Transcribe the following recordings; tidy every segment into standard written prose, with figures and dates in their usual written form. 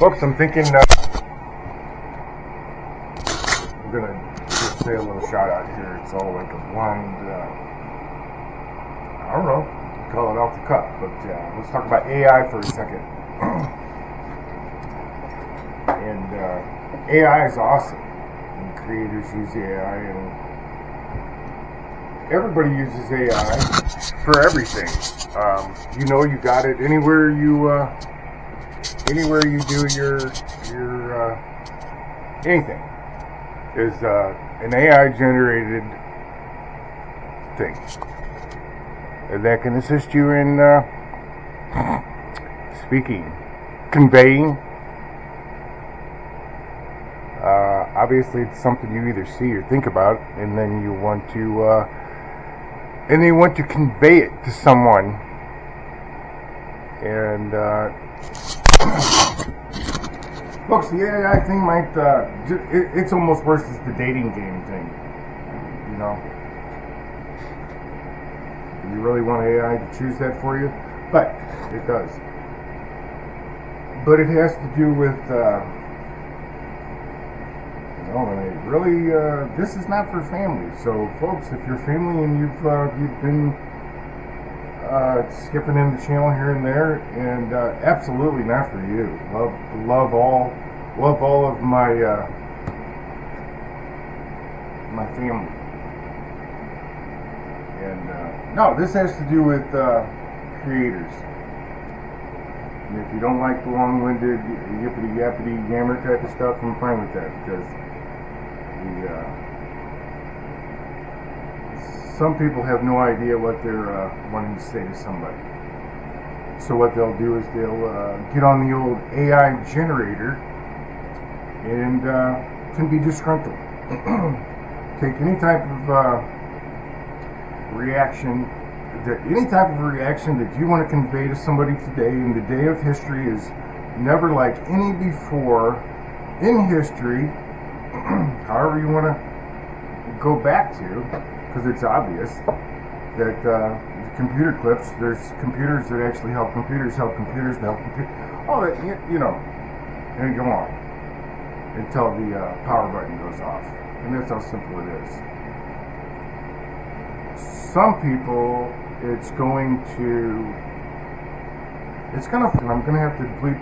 Folks, I'm thinking I'm going to just say a little shout out here. It's all like a blind, I don't know, call it off the cuff, but let's talk about AI for a second. And AI is awesome. And creators use AI, and everybody uses AI for everything. You got it anywhere you do your anything is an AI generated thing that can assist you in speaking, conveying. Obviously, it's something you either see or think about, and then you want to convey it to someone. And folks, the AI thing might it's almost worse as the dating game thing. You know, you really want AI to choose that for you, but it does. But it has to do with really, this is not for family. So, folks, if you're family and you've been skipping in the channel here and there, and absolutely not for you. Love all of my my family. And no, this has to do with creators. And if you don't like the long-winded, yippity-yappity, yammer type of stuff, I'm fine with that, because some people have no idea what they're wanting to say to somebody. So what they'll do is they'll get on the old AI generator and can be disgruntled. Take any type of reaction that you want to convey to somebody today, and the day of history is never like any before in history. However you want to go back to, because it's obvious that computer clips, there's computers that actually help computers to help computers. Oh, and you go on until the power button goes off, and that's how simple it is. Some people, and I'm going to have to bleep,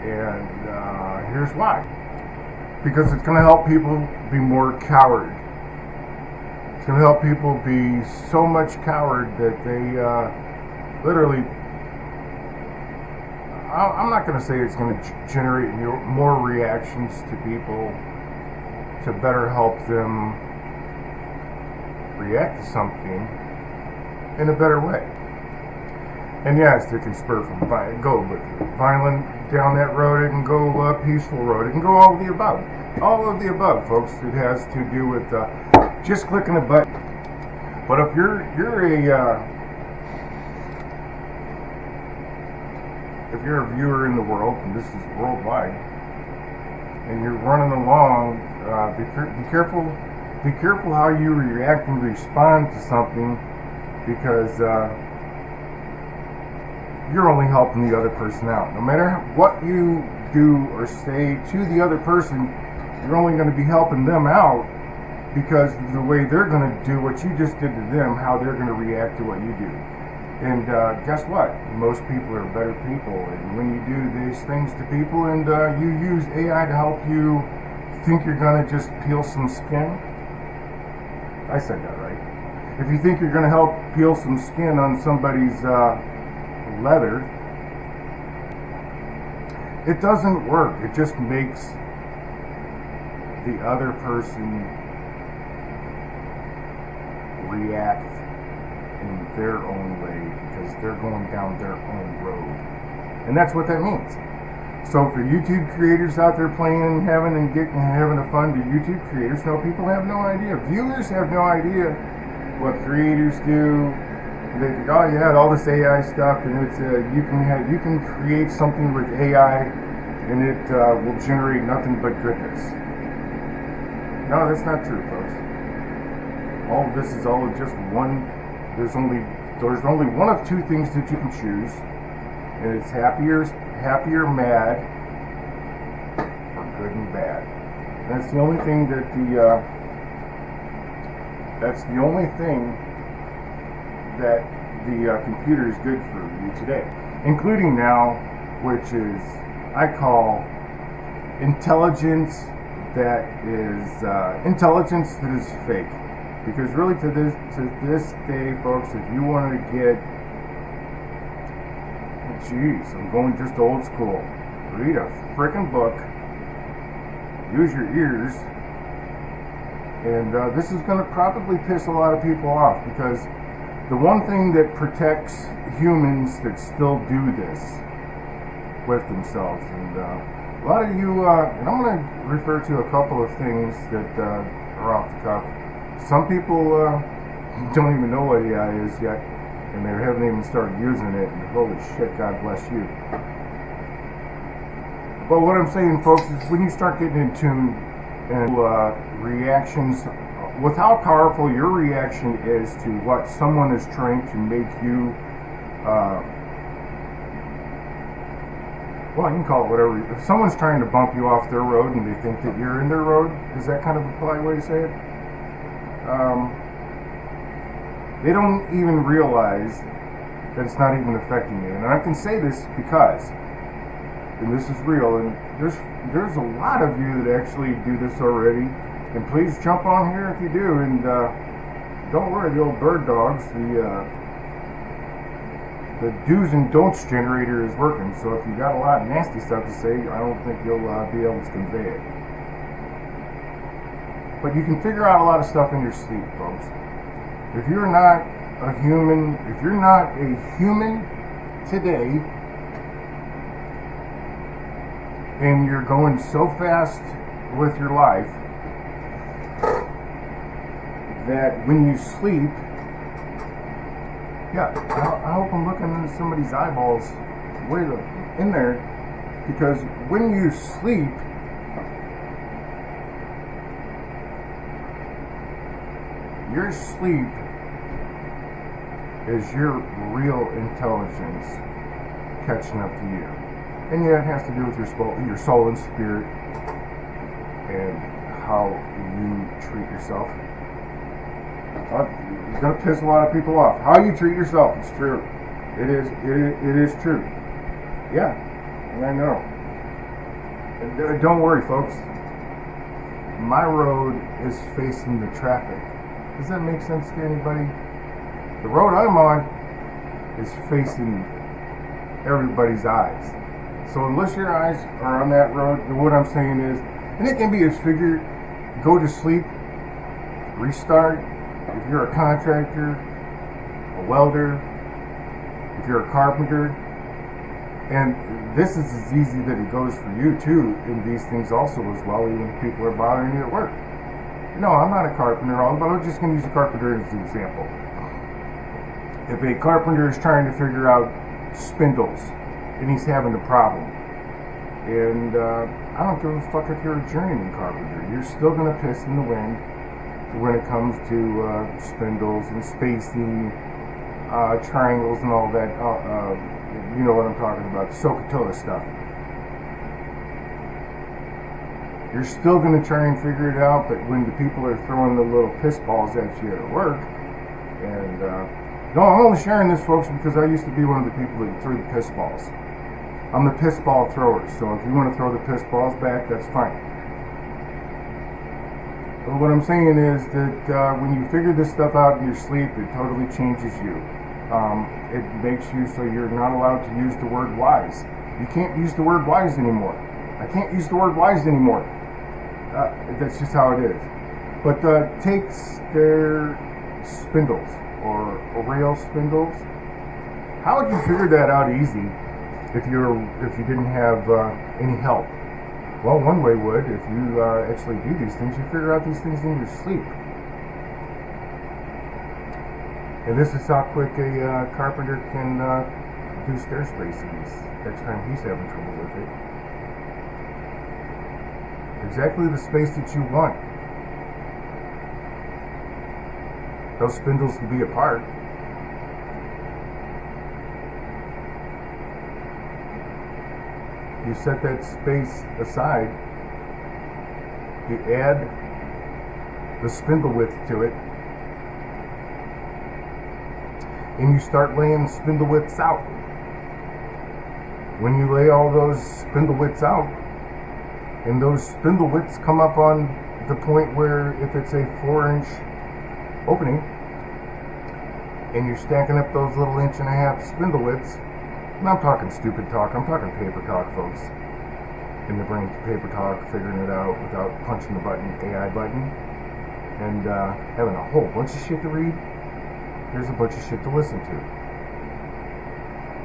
and here's why. Because it's going to help people be more coward. It's going to help people be so much coward that they literally, I'm not going to say it's going to generate more reactions to people to better help them react to something in a better way. And yes, it can spur from violent down that road. It can go peaceful road. It can go all of the above. All of the above, folks. It has to do with just clicking a button. But if you're a viewer in the world, and this is worldwide, and you're running along, be careful. Be careful how you react and respond to something, because you're only helping the other person out. No matter what you do or say to the other person, you're only going to be helping them out, because the way they're going to do what you just did to them, how they're going to react to what you do. And guess what? Most people are better people. And when you do these things to people, and you use AI to help you think you're going to just peel some skin, I said that right. If you think you're going to help peel some skin on somebody's leather, it doesn't work. It just makes the other person react in their own way, because they're going down their own road. And that's what that means. So for YouTube creators out there playing and having a fun, to YouTube creators, no, people have no idea. Viewers have no idea what creators do. They think, oh yeah, all this AI stuff, and it's you can create something with AI, and it will generate nothing but goodness. No, that's not true, folks. All of this is all just one. There's only one of two things that you can choose, and it's happy or mad, bad. That's the only thing that the computer is good for you today, including now, which is I call intelligence that is fake. Because really, to this day, folks, if you want to get, geez, I'm going just old school. Read a frickin' book. Use your ears. And this is going to probably piss a lot of people off, because the one thing that protects humans that still do this with themselves, and a lot of you, and I'm going to refer to a couple of things that are off the cuff. Some people don't even know what AI is yet, and they haven't even started using it, and holy shit, God bless you. But what I'm saying, folks, is when you start getting in tune and reactions, with how powerful your reaction is to what someone is trying to make you, well, you can call it whatever. If someone's trying to bump you off their road and they think that you're in their road, is that kind of a polite way to say it? They don't even realize that it's not even affecting you. And I can say this because, and this is real, and there's a lot of you that actually do this already. And please jump on here if you do. And don't worry, the old bird dogs, the do's and don'ts generator is working. So if you got a lot of nasty stuff to say, I don't think you'll be able to convey it. But you can figure out a lot of stuff in your sleep, folks. If you're not a human today, and you're going so fast with your life that when you sleep, yeah, I hope I'm looking into somebody's eyeballs way in there, because when you sleep, your sleep is your real intelligence catching up to you. And yeah, it has to do with your soul and spirit and how you treat yourself. It's going to piss a lot of people off. How you treat yourself, it's true. It is true. Yeah, I know. And don't worry, folks. My road is facing the traffic. Does that make sense to anybody? The road I'm on is facing everybody's eyes. So unless your eyes are on that road, what I'm saying is, and it can be as figure, go to sleep, restart. If you're a contractor, a welder, if you're a carpenter, and this is as easy that it goes for you too in these things also as well, even if people are bothering you at work. No, I'm not a carpenter, but I'm just going to use a carpenter as an example. If a carpenter is trying to figure out spindles and he's having a problem, and I don't give a fuck if you're a journeyman carpenter, you're still going to piss in the wind when it comes to spindles and spacing, triangles and all that. You know what I'm talking about, SOHCAHTOA stuff. You're still going to try and figure it out, but when the people are throwing the little piss balls at you at work, and no, I'm only sharing this, folks, because I used to be one of the people that threw the piss balls. I'm the piss ball thrower, so if you want to throw the piss balls back, that's fine. But what I'm saying is that when you figure this stuff out in your sleep, it totally changes you. It makes you so you're not allowed to use the word wise. You can't use the word wise anymore. I can't use the word wise anymore. That's just how it is. But take their spindles or rail spindles. How would you figure that out easy if you didn't have any help? Well, one way would, if you actually do these things, you figure out these things in your sleep. And this is how quick a carpenter can do stair spacings next time he's having trouble with it. Exactly the space that you want. Those spindles to be apart. You set that space aside You add the spindle width to it, and you start laying spindle widths out. When you lay all those spindle widths out, and those spindle widths come up on the point where if it's a 4-inch opening, and you're stacking up those little 1.5-inch spindle widths, and I'm talking stupid talk, I'm talking paper talk, folks. In the brain, paper talk, figuring it out without punching the button, AI button, and having a whole bunch of shit to read. Here's a bunch of shit to listen to,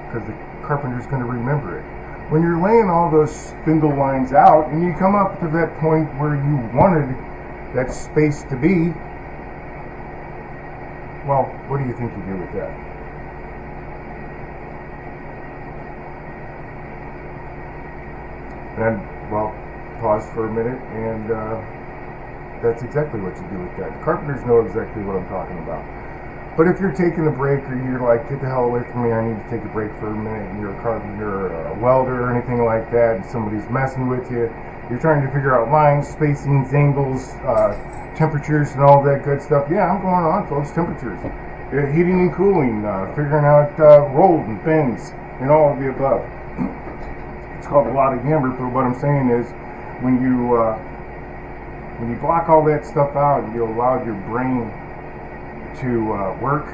because the carpenter's going to remember it. When you're laying all those spindle lines out, and you come up to that point where you wanted that space to be, well, what do you think you do with that? And well, pause for a minute, and that's exactly what you do with that. The carpenters know exactly what I'm talking about. But if you're taking a break, or you're like, get the hell away from me, I need to take a break for a minute, and you're a carpenter or a welder or anything like that, and somebody's messing with you, you're trying to figure out lines, spacings, angles, temperatures, and all that good stuff. Yeah, I'm going on, folks, temperatures. Heating and cooling, figuring out rolls and bends, and all of the above. It's called a lot of yammer, but what I'm saying is, when you block all that stuff out, you allow your brain to work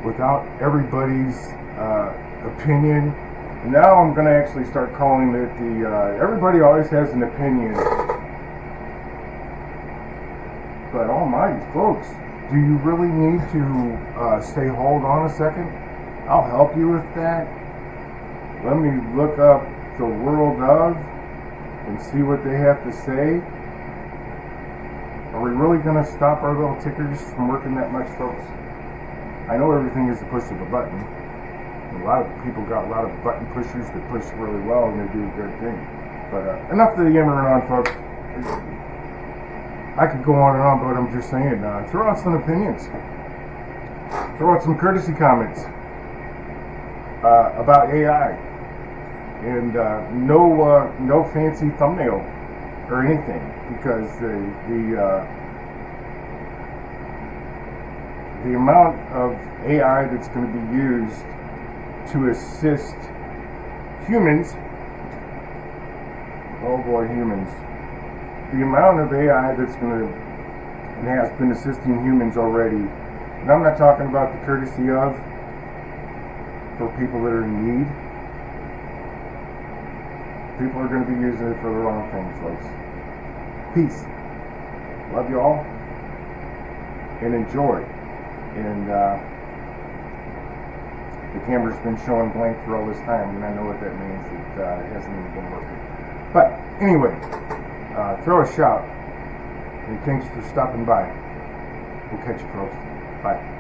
without everybody's opinion. Now I'm going to actually start calling it the everybody always has an opinion. But almighty folks, do you really need to say hold on a second? I'll help you with that. Let me look up the world of and see what they have to say. Are we really going to stop our little tickers from working that much, folks? I know everything is a push of a button. A lot of people got a lot of button pushers that push really well, and they do a good thing. But enough of the yammering on, folks. I could go on and on, but I'm just saying, throw out some opinions. Throw out some courtesy comments about AI. And no fancy thumbnail or anything, because the amount of AI that's going to be used to assist humans, oh boy, humans, the amount of AI that's going to and has been assisting humans already, and I'm not talking about the courtesy of for people that are in need. People are going to be using it for the wrong things, folks. Peace. Love you all. And enjoy. And the camera's been showing blank for all this time, and I know what that means. It hasn't even been working. But anyway, throw a shout. And thanks for stopping by. We'll catch you, folks. Bye.